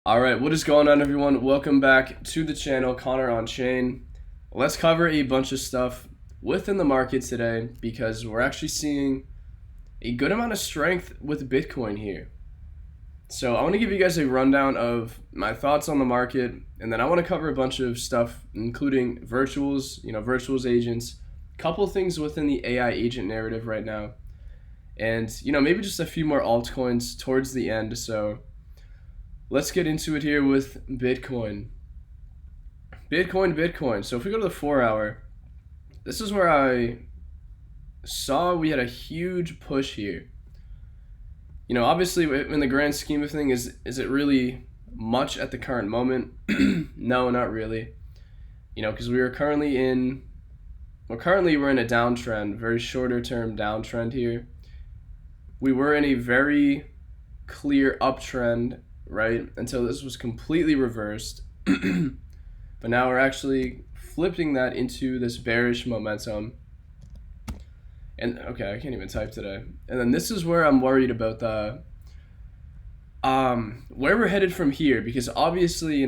All right, what is going on, everyone? Welcome back to the channel, Connor on Chain. Let's cover a bunch of stuff within the market today because we're actually seeing a good amount of strength with Bitcoin here. So I want to give you guys a rundown of my thoughts on the market, and then I want to cover a bunch of stuff, including virtuals, virtuals agents, a couple things within the AI agent narrative right now, and maybe just a few more altcoins towards the end. So let's get into it here with Bitcoin. Bitcoin. So if we go to the 4 hour, this is where I saw we had a huge push here. Obviously in the grand scheme of things, is it really much at the current moment? No, not really. Because we're currently in a downtrend, very shorter term downtrend here. We were in a very clear uptrend, right, until this was completely reversed. But now we're actually flipping that into this bearish momentum. And okay, I can't even type today. And then this is where I'm worried about the where we're headed from here, because obviously,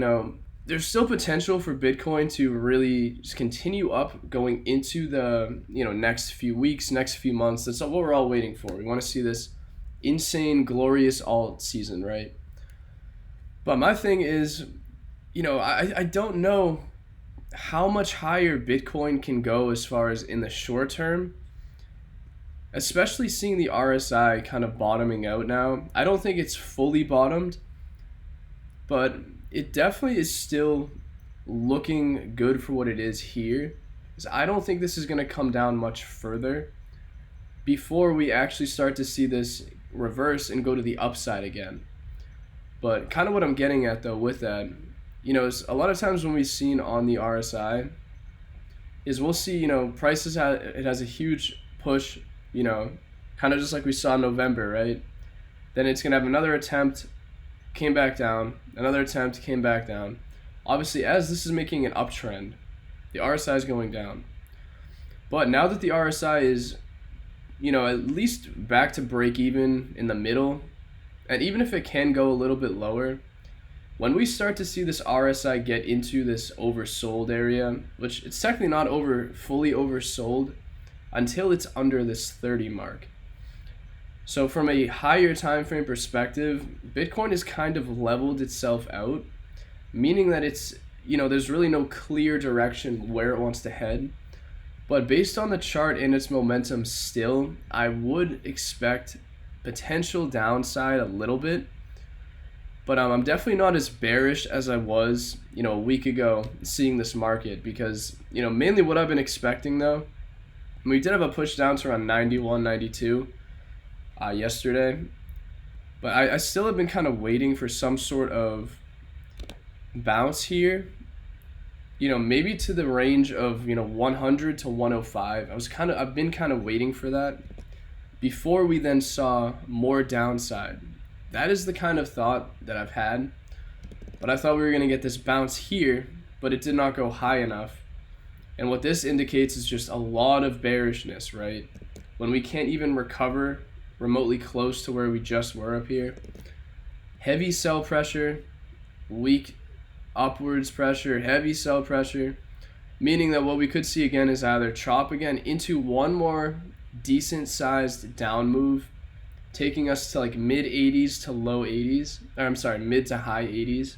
there's still potential for Bitcoin to really just continue up going into the next few weeks, next few months. That's what we're all waiting for. We want to see this insane, glorious alt season, right? But my thing is, I don't know how much higher Bitcoin can go as far as in the short term, especially seeing the RSI kind of bottoming out now. I don't think it's fully bottomed, but it definitely is still looking good for what it is here. Because I don't think this is going to come down much further before we actually start to see this reverse and go to the upside again. But kind of what I'm getting at though with that, is a lot of times when we've seen on the RSI is we'll see, prices it has a huge push, kind of just like we saw in November, right? Then it's going to have another attempt, came back down, another attempt, came back down. Obviously, as this is making an uptrend, the RSI is going down. But now that the RSI is, at least back to break even in the middle, and even if it can go a little bit lower, when we start to see this RSI get into this oversold area, which it's technically not fully oversold until it's under this 30 mark. So from a higher time frame perspective, Bitcoin has kind of leveled itself out, meaning that it's, there's really no clear direction where it wants to head. But based on the chart and its momentum still, I would expect potential downside a little bit, but I'm definitely not as bearish as I was a week ago seeing this market, because mainly what I've been expecting though, we did have a push down to around 91, 92 yesterday, but I still have been kind of waiting for some sort of bounce here, maybe to the range of 100 to 105. I've been kind of waiting for that before we then saw more downside. That is the kind of thought that I've had. But I thought we were going to get this bounce here, but it did not go high enough. And what this indicates is just a lot of bearishness, right? When we can't even recover remotely close to where we just were up here. Heavy sell pressure, weak upwards pressure, heavy sell pressure. Meaning that what we could see again is either chop again into one more decent sized down move, taking us to like mid 80s to low 80s, or I'm sorry, mid to high 80s,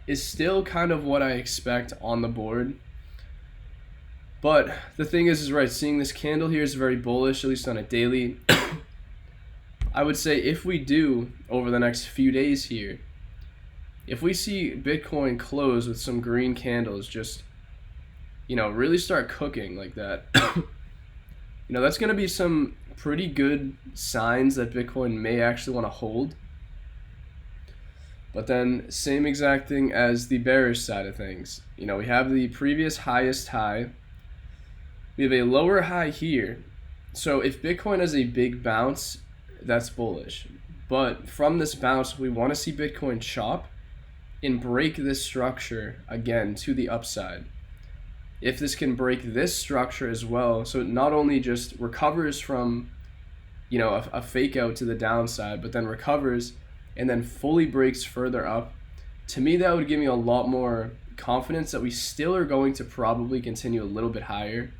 is still kind of what I expect on the board. But the thing is right, seeing this candle here is very bullish, at least on a daily. I would say if we do over the next few days here, if we see Bitcoin close with some green candles, just really start cooking like that, that's going to be some pretty good signs that Bitcoin may actually want to hold. But then same exact thing as the bearish side of things. We have the previous highest high. We have a lower high here. So if Bitcoin has a big bounce, that's bullish. But from this bounce, we want to see Bitcoin chop and break this structure again to the upside. If this can break this structure as well, so it not only just recovers from a fake out to the downside, but then recovers and then fully breaks further up, to me that would give me a lot more confidence that we still are going to probably continue a little bit higher.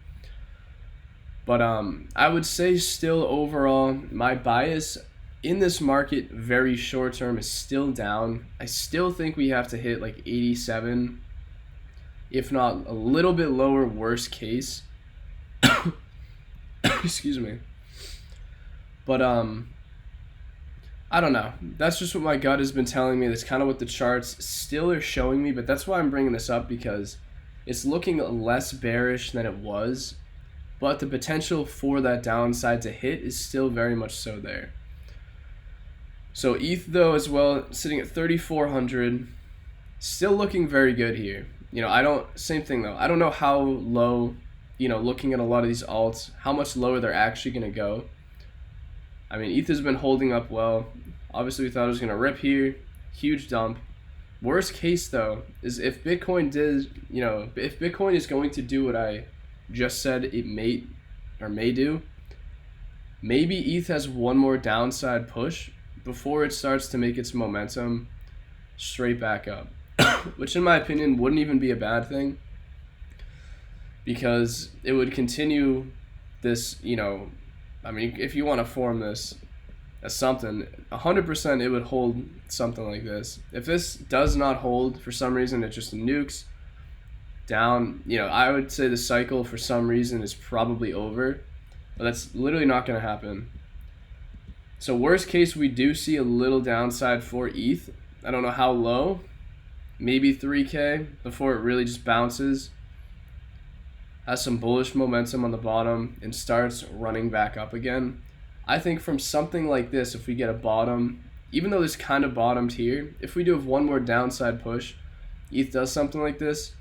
But I would say still overall, my bias in this market very short term is still down. I still think we have to hit like 87, if not a little bit lower, worst case. Excuse me. But I don't know. That's just what my gut has been telling me. That's kind of what the charts still are showing me. But that's why I'm bringing this up, because it's looking less bearish than it was. But the potential for that downside to hit is still very much so there. So ETH though as well, sitting at 3,400, still looking very good here. Same thing though. I don't know how low, looking at a lot of these alts, how much lower they're actually going to go. I mean, ETH has been holding up well. Obviously, we thought it was going to rip here. Huge dump. Worst case, though, is if Bitcoin if Bitcoin is going to do what I just said it may do, maybe ETH has one more downside push before it starts to make its momentum straight back up. Which, in my opinion, wouldn't even be a bad thing, because it would continue this, if you want to form this as something, 100% it would hold something like this. If this does not hold, for some reason it just nukes down, I would say the cycle for some reason is probably over, but that's literally not going to happen. So worst case, we do see a little downside for ETH. I don't know how low, maybe 3K before it really just bounces, has some bullish momentum on the bottom, and starts running back up again. I think from something like this, if we get a bottom, even though this kind of bottomed here, if we do have one more downside push, ETH does something like this,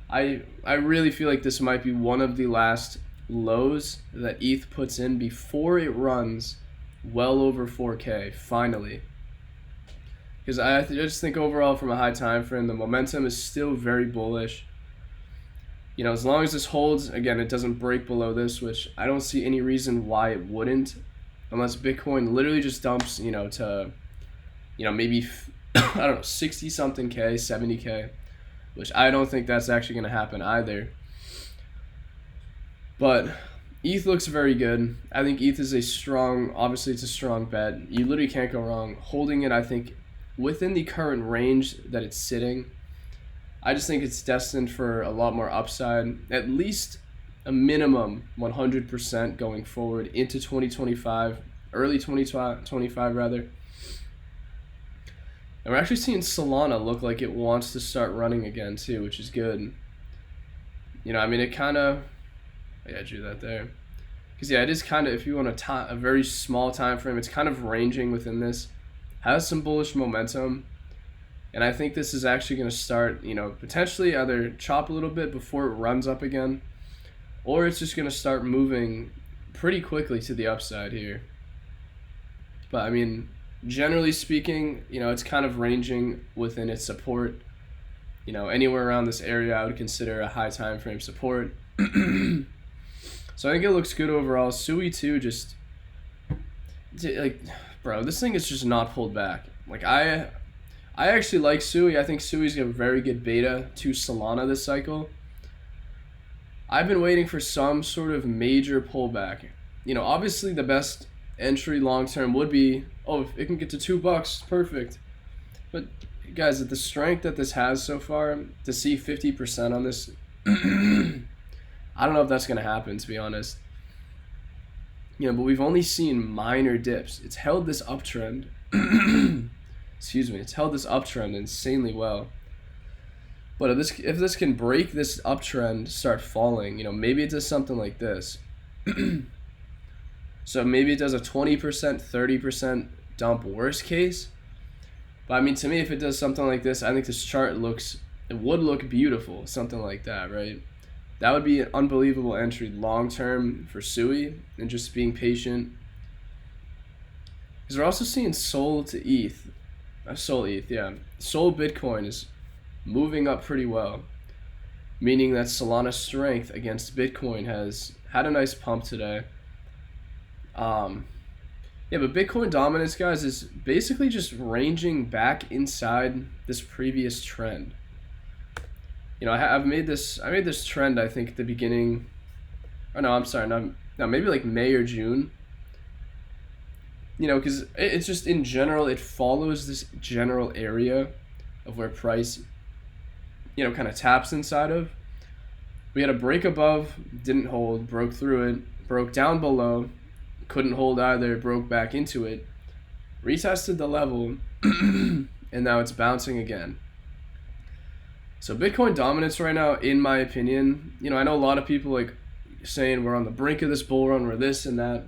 I really feel like this might be one of the last lows that ETH puts in before it runs well over 4K, finally. Because I just think overall from a high time frame, the momentum is still very bullish. As long as this holds, again, it doesn't break below this, which I don't see any reason why it wouldn't, unless Bitcoin literally just dumps, to, maybe, I don't know, 60 something K, 70K, which I don't think that's actually going to happen either. But ETH looks very good. I think ETH is obviously it's a strong bet. You literally can't go wrong. Holding it, I think, within the current range that it's sitting, I just think it's destined for a lot more upside, at least a minimum 100% going forward into 2025, early 2025 rather. And we're actually seeing Solana look like it wants to start running again too, which is good. It kind of, I drew that there. Because it is kind of, if you want a very small time frame, it's kind of ranging within this. Has some bullish momentum. And I think this is actually going to start, potentially either chop a little bit before it runs up again, or it's just going to start moving pretty quickly to the upside here. But generally speaking, it's kind of ranging within its support. Anywhere around this area I would consider a high time frame support. So I think it looks good overall. Sui too, just bro, this thing is just not pulled back. I actually like Sui. I think Sui's got a very good beta to Solana this cycle. I've been waiting for some sort of major pullback. Obviously the best entry long term would be, if it can get to $2, perfect. But guys, at the strength that this has so far, to see 50% on this, I don't know if that's going to happen, to be honest. But we've only seen minor dips. It's held this uptrend. It's held this uptrend insanely well. But if this can break this uptrend, start falling, maybe it does something like this. So maybe it does a 20%, 30% dump worst case. But to me, if it does something like this, I think this chart would look beautiful, something like that, right? That would be an unbelievable entry long term for Sui, and just being patient. Because we're also seeing Sol ETH, yeah. Sol Bitcoin is moving up pretty well, meaning that Solana's strength against Bitcoin has had a nice pump today. Yeah, Yeah, but Bitcoin dominance, guys, is basically just ranging back inside this previous trend. You know, I've made this. I made this trend. I think at the beginning. Oh no, I'm sorry. No, maybe like May or June. You know, because it's just in general, it follows this general area of where price, you know, kind of taps inside of. We had a break above, didn't hold, broke through it, broke down below, couldn't hold either, broke back into it, retested the level, and now it's bouncing again. So Bitcoin dominance right now, in my opinion, you know, I know a lot of people like saying we're on the brink of this bull run, we're this and that.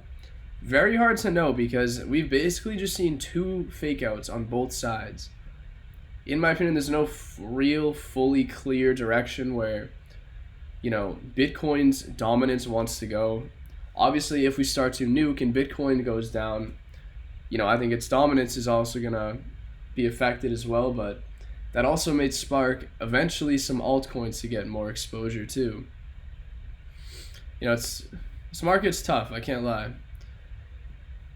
Very hard to know because we've basically just seen two fake outs on both sides. In my opinion, there's no real, fully clear direction where, you know, Bitcoin's dominance wants to go. Obviously, if we start to nuke and Bitcoin goes down, you know, I think its dominance is also going to be affected as well, but that also may spark eventually some altcoins to get more exposure too. You know, this market's tough, I can't lie.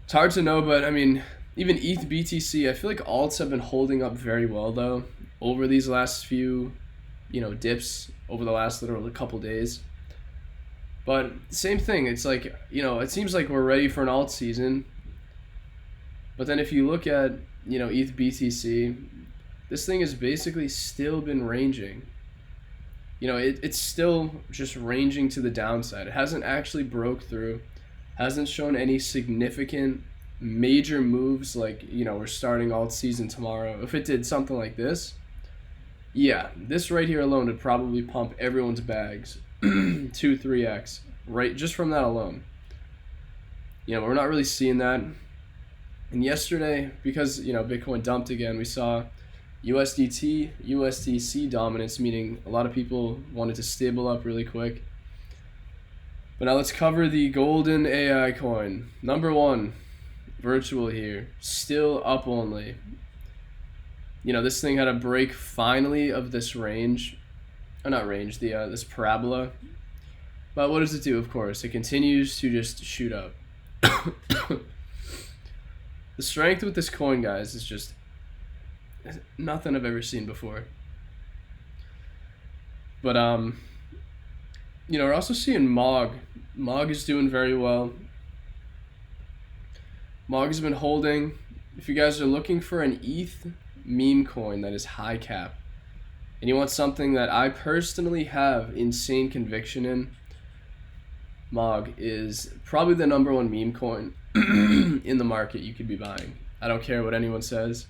It's hard to know, but I mean, even ETH BTC, I feel like alts have been holding up very well though over these last few, you know, dips over the last literally couple days. But same thing, it's like, you know, it seems like we're ready for an alt season. But then if you look at, you know, ETH BTC, this thing has basically still been ranging. You know, it's still just ranging to the downside. It hasn't actually broke through, hasn't shown any significant major moves like, you know, we're starting alt season tomorrow. If it did something like this, yeah, this right here alone would probably pump everyone's bags 2-3x, right, just from that alone. You know, we're not really seeing that. And yesterday, because, you know, Bitcoin dumped again, we saw USDT, USDC dominance, meaning a lot of people wanted to stable up really quick. But now let's cover the golden AI coin. Number one, virtual here, still up only. You know, this thing had a break finally of this range, or not range, this parabola. But what does it do? Of course, it continues to just shoot up. The strength with this coin, guys, is just nothing I've ever seen before. But you know, we're also seeing MOG. MOG is doing very well. MOG has been holding. If you guys are looking for an ETH meme coin that is high cap, and you want something that I personally have insane conviction in, MOG is probably the number one meme coin in the market you could be buying. I don't care what anyone says.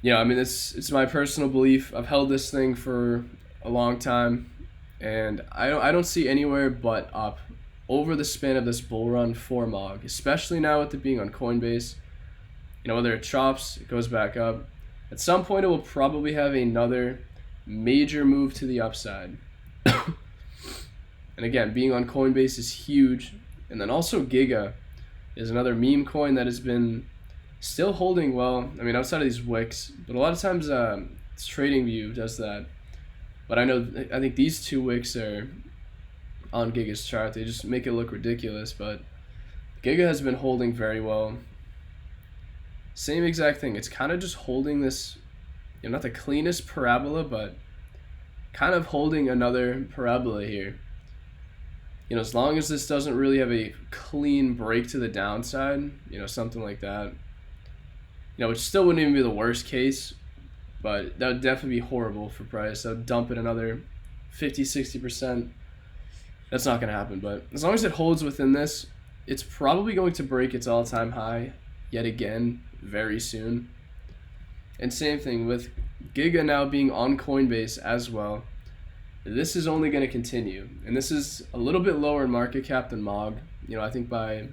You know, I mean, it's my personal belief. I've held this thing for a long time, and I don't see anywhere but up over the span of this bull run for MOG, especially now with it being on Coinbase. You know, whether it chops, it goes back up. At some point, it will probably have another major move to the upside. And again, being on Coinbase is huge. And then also Giga is another meme coin that has been still holding well. I mean, outside of these wicks, but a lot of times TradingView does that. But I think these two wicks are on Giga's chart. They just make it look ridiculous, but Giga has been holding very well. Same exact thing. It's kind of just holding this, you know, not the cleanest parabola, but kind of holding another parabola here. You know, as long as this doesn't really have a clean break to the downside, you know, something like that. You know, which still wouldn't even be the worst case, but that would definitely be horrible for price. That would dump it another 50-60%. That's not going to happen, but as long as it holds within this, it's probably going to break its all-time high yet again very soon. And same thing with Giga now being on Coinbase as well. This is only going to continue, and this is a little bit lower in market cap than MOG. You know, I think by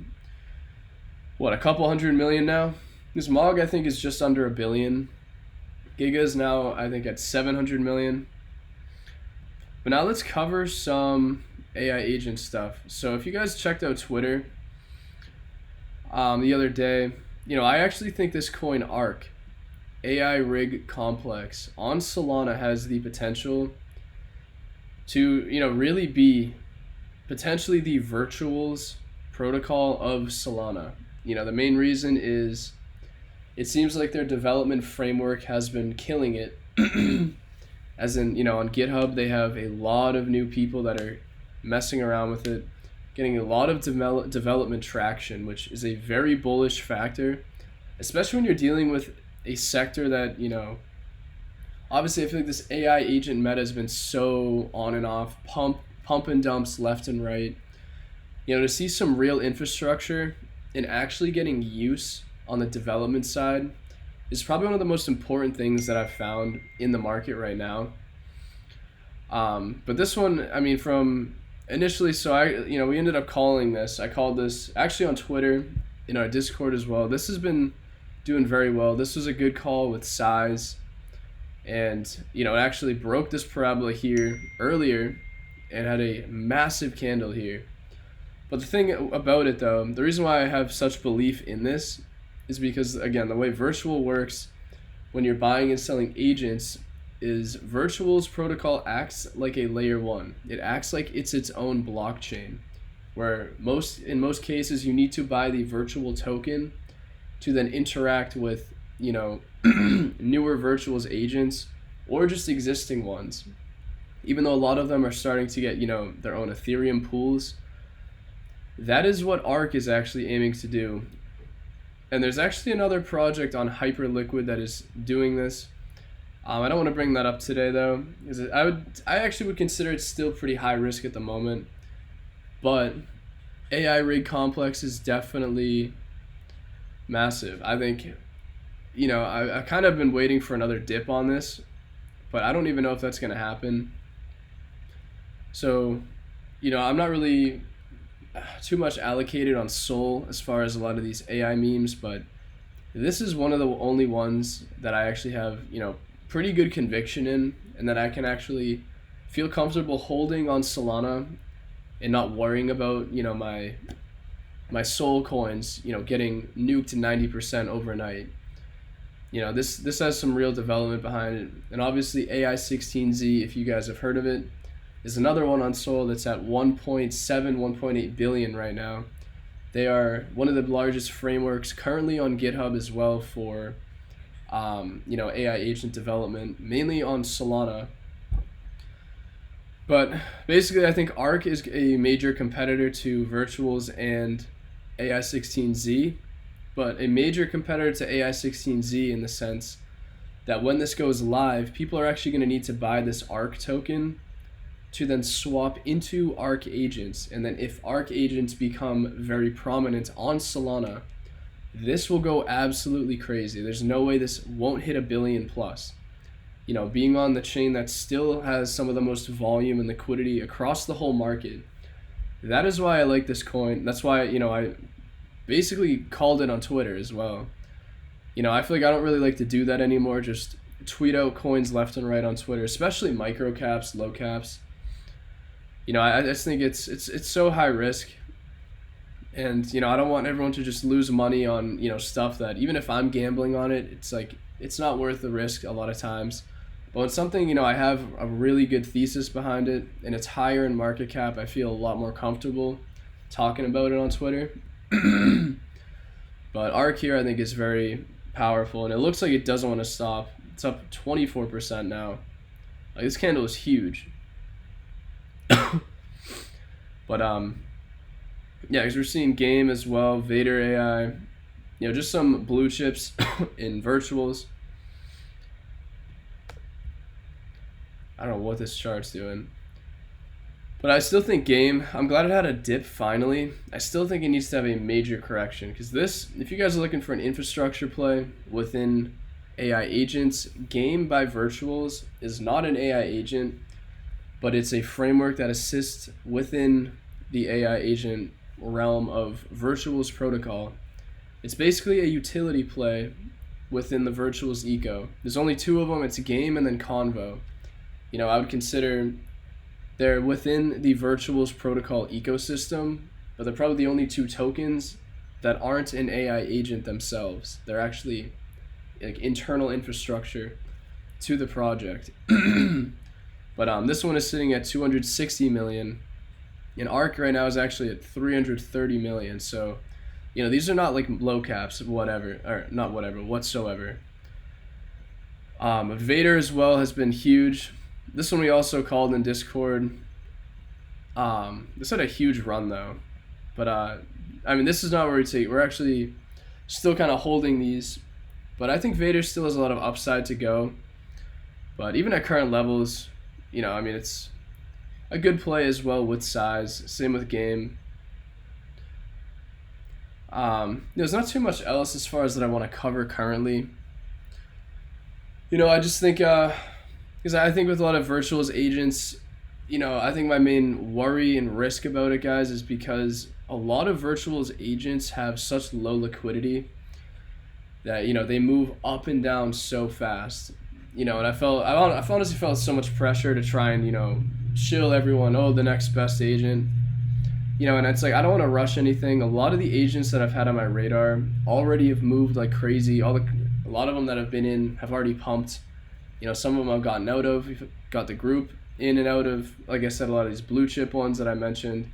what, a couple $100 million now. This MOG, I think, is just under $1 billion. Giga is now, I think, at 700 million. But now let's cover some AI agent stuff. So if you guys checked out Twitter the other day, you know, I actually think this coin ARC, AI Rig Complex, on Solana has the potential to, you know, really be potentially the virtuals protocol of Solana. The main reason is it seems like their development framework has been killing it. As in, on GitHub, they have a lot of new people that are messing around with it, getting a lot of development traction, which is a very bullish factor, especially when you're dealing with a sector that, obviously I feel like this AI agent meta has been so on and off, pump and dumps left and right. To see some real infrastructure and actually getting use on the development side is probably one of the most important things that I've found in the market right now. But this one, from initially, we ended up calling this. I called this actually on Twitter, in our Discord as well. This has been doing very well. This was a good call with size, and it actually broke this parabola here earlier and had a massive candle here. But the thing about it though, the reason why I have such belief in this is because, again, the way Virtual works when you're buying and selling agents is Virtual's protocol acts like a layer 1. It acts like it's its own blockchain, where in most cases you need to buy the Virtual token to then interact with, newer Virtual's agents or just existing ones. Even though a lot of them are starting to get, their own Ethereum pools. That is what Arc is actually aiming to do. And there's actually another project on Hyperliquid that is doing this. I don't want to bring that up today though, because I actually would consider it still pretty high risk at the moment. But AI rig complex is definitely massive. I think, I kind of been waiting for another dip on this, but I don't even know if that's going to happen. So, I'm not really too much allocated on Sol as far as a lot of these AI memes, but this is one of the only ones that I actually have, pretty good conviction in, and that I can actually feel comfortable holding on Solana and not worrying about, my Sol coins, getting nuked to 90% overnight. This has some real development behind it, and obviously AI16Z, if you guys have heard of it, is another one on Sol that's at 1.7, 1.8 billion right now. They are one of the largest frameworks currently on GitHub as well for, AI agent development, mainly on Solana. But basically, I think Arc is a major competitor to Virtuals and AI16Z, but a major competitor to AI16Z in the sense that when this goes live, people are actually going to need to buy this Arc token to then swap into Arc agents. And then if Arc agents become very prominent on Solana, this will go absolutely crazy. There's no way this won't hit 1 billion plus. Being on the chain that still has some of the most volume and liquidity across the whole market. That is why I like this coin. That's why, I basically called it on Twitter as well. I feel like I don't really like to do that anymore. Just tweet out coins left and right on Twitter, especially micro caps, low caps. I just think it's so high risk. And, I don't want everyone to just lose money on, stuff that even if I'm gambling on it, it's like, it's not worth the risk a lot of times. But when something, I have a really good thesis behind it and it's higher in market cap, I feel a lot more comfortable talking about it on Twitter. But Arc here, I think, is very powerful, and it looks like it doesn't want to stop. It's up 24% now. Like, this candle is huge. But yeah, because we're seeing Game as well, Vader AI, just some blue chips in Virtuals. I don't know what this chart's doing. But I still think Game, I'm glad it had a dip finally. I still think it needs to have a major correction, because this, if you guys are looking for an infrastructure play within AI agents, Game by Virtuals is not an AI agent, but it's a framework that assists within the AI agent realm of Virtuals protocol. It's basically a utility play within the Virtuals eco. There's only two of them. It's Game and then Convo. I would consider they're within the Virtuals protocol ecosystem, but they're probably the only two tokens that aren't an AI agent themselves. They're actually like internal infrastructure to the project. But this one is sitting at 260 million. And Arc right now is actually at 330 million. So these are not like low caps, whatever, or not whatever, whatsoever. Vader as well has been huge. This one we also called in Discord. This had a huge run though, but I mean, this is not where we take. We're actually still kind of holding these, but I think Vader still has a lot of upside to go. But even at current levels, I mean, it's a good play as well with size. Same with game. There's not too much else as far as that I want to cover currently. I just think, because I think with a lot of virtuals agents, I think my main worry and risk about it, guys, is because a lot of virtuals agents have such low liquidity that, they move up and down so fast. And I honestly felt so much pressure to try and, shill everyone, the next best agent. And it's like, I don't want to rush anything. A lot of the agents that I've had on my radar already have moved like crazy. A lot of them that have been in have already pumped. Some of them I've gotten out of. We've got the group in and out of, like I said, a lot of these blue chip ones that I mentioned.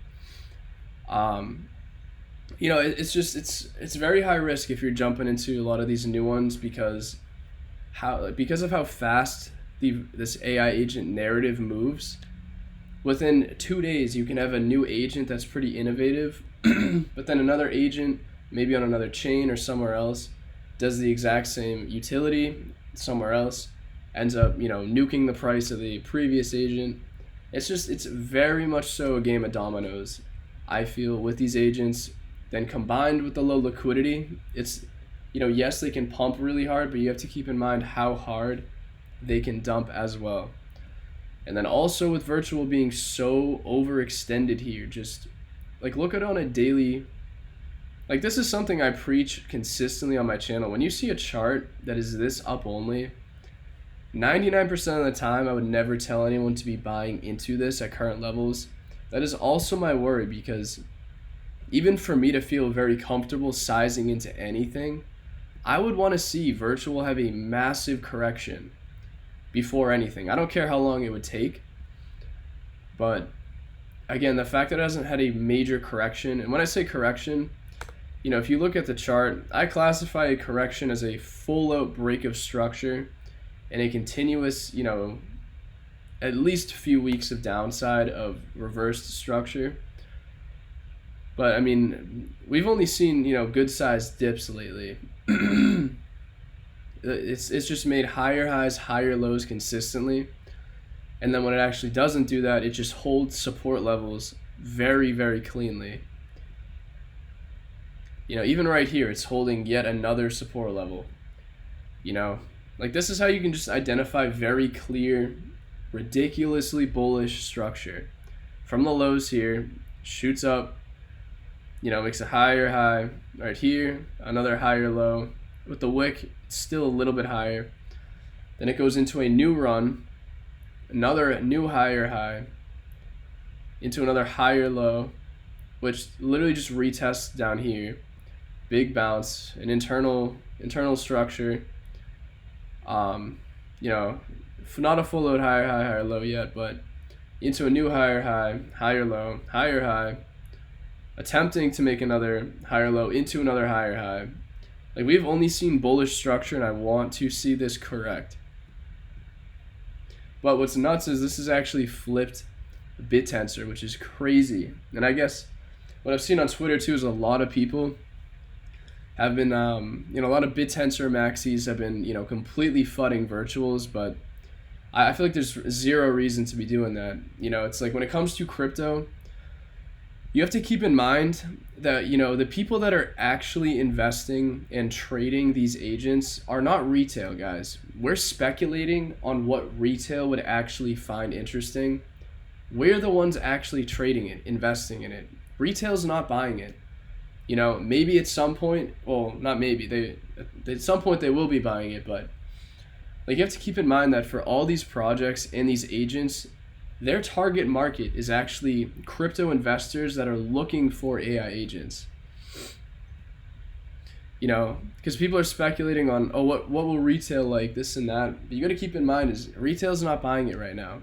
It's very high risk if you're jumping into a lot of these new ones because of how fast this AI agent narrative moves. Within 2 days, you can have a new agent that's pretty innovative, but then another agent, maybe on another chain or somewhere else, does the exact same utility somewhere else, ends up, nuking the price of the previous agent. It's very much so a game of dominoes, I feel, with these agents. Then combined with the low liquidity, it's, yes, they can pump really hard, but you have to keep in mind how hard they can dump as well. And then also with virtual being so overextended here, just like look at it on a daily, like this is something I preach consistently on my channel. When you see a chart that is this up only, 99% of the time I would never tell anyone to be buying into this at current levels. That is also my worry, because even for me to feel very comfortable sizing into anything, I would want to see virtual have a massive correction before anything. I don't care how long it would take, but again, the fact that it hasn't had a major correction, and when I say correction, if you look at the chart, I classify a correction as a full out break of structure and a continuous, at least a few weeks of downside of reversed structure. But I mean, we've only seen, good sized dips lately. It's just made higher highs, higher lows consistently. And then when it actually doesn't do that, it just holds support levels very, very cleanly. Even right here, it's holding yet another support level. Like this is how you can just identify very clear, ridiculously bullish structure. From the lows here, shoots up, makes a higher high right here, another higher low. With the wick, it's still a little bit higher. Then it goes into a new run, another new higher high, into another higher low, which literally just retests down here. Big bounce, an internal structure. Not a full load higher high, higher low yet, but into a new higher high, higher low, higher high, attempting to make another higher low into another higher high. Like, we've only seen bullish structure, and I want to see this correct. But what's nuts is this is actually flipped bit tensor, which is crazy. And I guess what I've seen on Twitter too is a lot of people have been, a lot of bit tensor maxis have been, completely fudding virtuals, but I feel like there's zero reason to be doing that. It's like when it comes to crypto, you have to keep in mind that, the people that are actually investing and trading these agents are not retail, guys. We're speculating on what retail would actually find interesting. We're the ones actually trading it, investing in it. Retail's not buying it. Maybe at some point, well, not maybe, at some point they will be buying it, but like you have to keep in mind that for all these projects and these agents, their target market is actually crypto investors that are looking for AI agents. Because people are speculating on, what will retail like, this and that. But you got to keep in mind is retail's not buying it right now.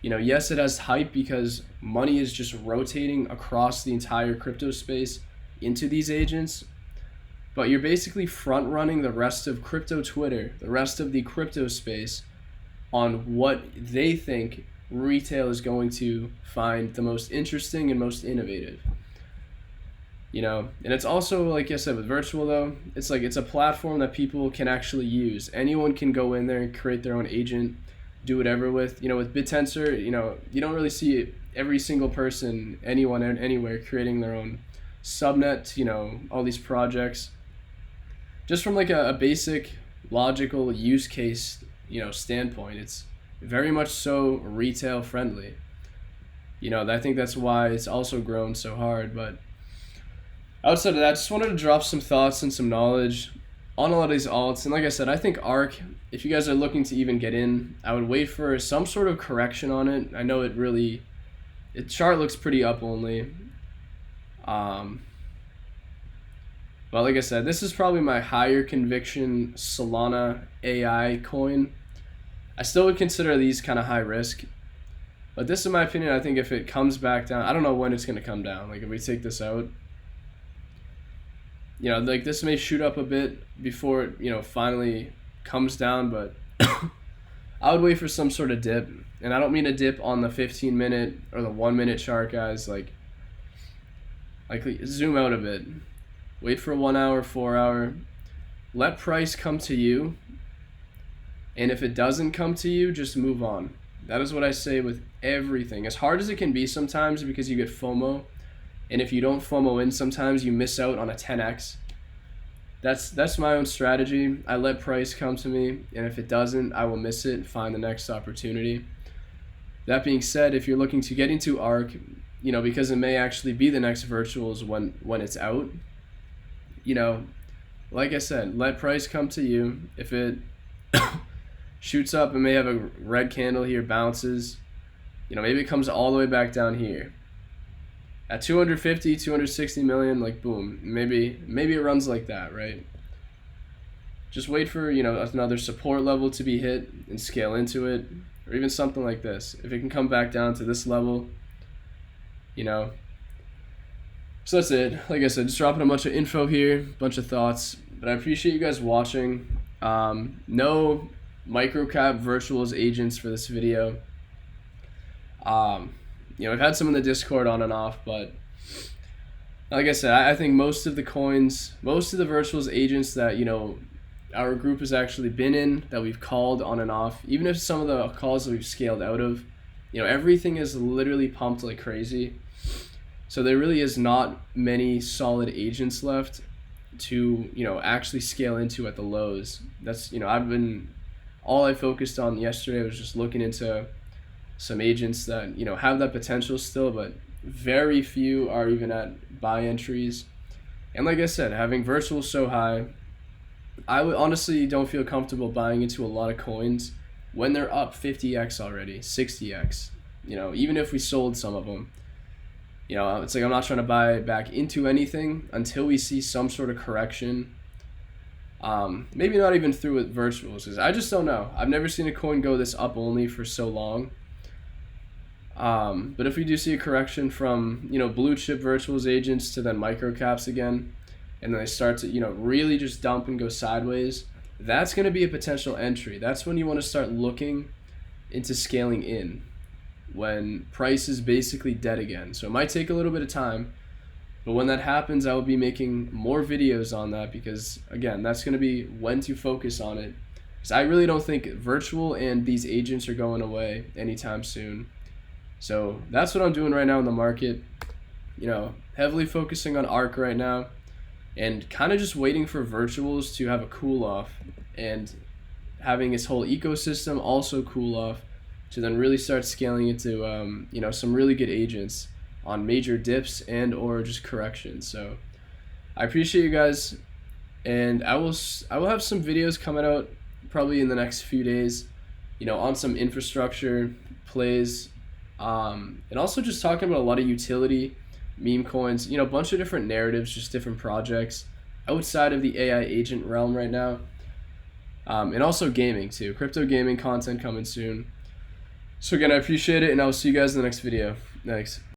Yes, it has hype because money is just rotating across the entire crypto space into these agents, but you're basically front running the rest of crypto Twitter, the rest of the crypto space, on what they think retail is going to find the most interesting and most innovative. And it's also, like I said, with virtual though, it's like it's a platform that people can actually use. Anyone can go in there and create their own agent, do whatever with. With BitTensor, you don't really see every single person, anyone anywhere creating their own subnet, all these projects. Just from like a basic logical use case, standpoint, it's very much so retail friendly. I think that's why it's also grown so hard. But outside of that, I just wanted to drop some thoughts and some knowledge on a lot of these alts. And like I said, I think ARK, if you guys are looking to even get in, I would wait for some sort of correction on it. I know its chart looks pretty up only. But like I said, this is probably my higher conviction Solana AI coin. I still would consider these kind of high risk. But this, in my opinion, I think if it comes back down, I don't know when it's going to come down. Like if we take this out, like this may shoot up a bit before it, finally comes down, but I would wait for some sort of dip. And I don't mean a dip on the 15-minute or the 1-minute chart, guys. Like zoom out a bit. Wait for 1 hour, 4 hour. Let price come to you. And if it doesn't come to you, just move on. That is what I say with everything. As hard as it can be sometimes because you get FOMO. And if you don't FOMO in, sometimes you miss out on a 10x. That's my own strategy. I let price come to me. And if it doesn't, I will miss it and find the next opportunity. That being said, if you're looking to get into ARK, because it may actually be the next virtuals when it's out, like I said, let price come to you. If it shoots up and may have a red candle here, bounces, maybe it comes all the way back down here at 250, 260 million, like boom, maybe it runs like that, right? Just wait for, another support level to be hit and scale into it, or even something like this. If it can come back down to this level, So that's it. Like I said, just dropping a bunch of info here, a bunch of thoughts. But I appreciate you guys watching. No microcap virtuals agents for this video. I've had some in the Discord on and off, but like I said, I think most of the coins, most of the virtuals agents that, our group has actually been in, that we've called on and off, even if some of the calls that we've scaled out of, everything is literally pumped like crazy. So there really is not many solid agents left to, actually scale into at the lows. That's, all I focused on yesterday was just looking into some agents that, have that potential still, but very few are even at buy entries. And like I said, having virtual so high, I would honestly don't feel comfortable buying into a lot of coins when they're up 50x already, 60x, even if we sold some of them. It's like I'm not trying to buy back into anything until we see some sort of correction. Maybe not even through with virtuals, because I just don't know. I've never seen a coin go this up only for so long. But if we do see a correction from, blue chip virtuals agents to then microcaps again, and then they start to, really just dump and go sideways, that's going to be a potential entry. That's when you want to start looking into scaling in, when price is basically dead again. So it might take a little bit of time, but when that happens, I will be making more videos on that, because again, that's going to be when to focus on it. Because I really don't think virtual and these agents are going away anytime soon. So that's what I'm doing right now in the market, heavily focusing on ARK right now, and kind of just waiting for virtuals to have a cool off, and having its whole ecosystem also cool off, to then really start scaling into some really good agents on major dips and or just corrections. So I appreciate you guys, and I will have some videos coming out probably in the next few days, on some infrastructure plays, and also just talking about a lot of utility meme coins, a bunch of different narratives, just different projects outside of the AI agent realm right now, and also gaming too, crypto gaming content coming soon. So again, I appreciate it, and I'll see you guys in the next video. Thanks.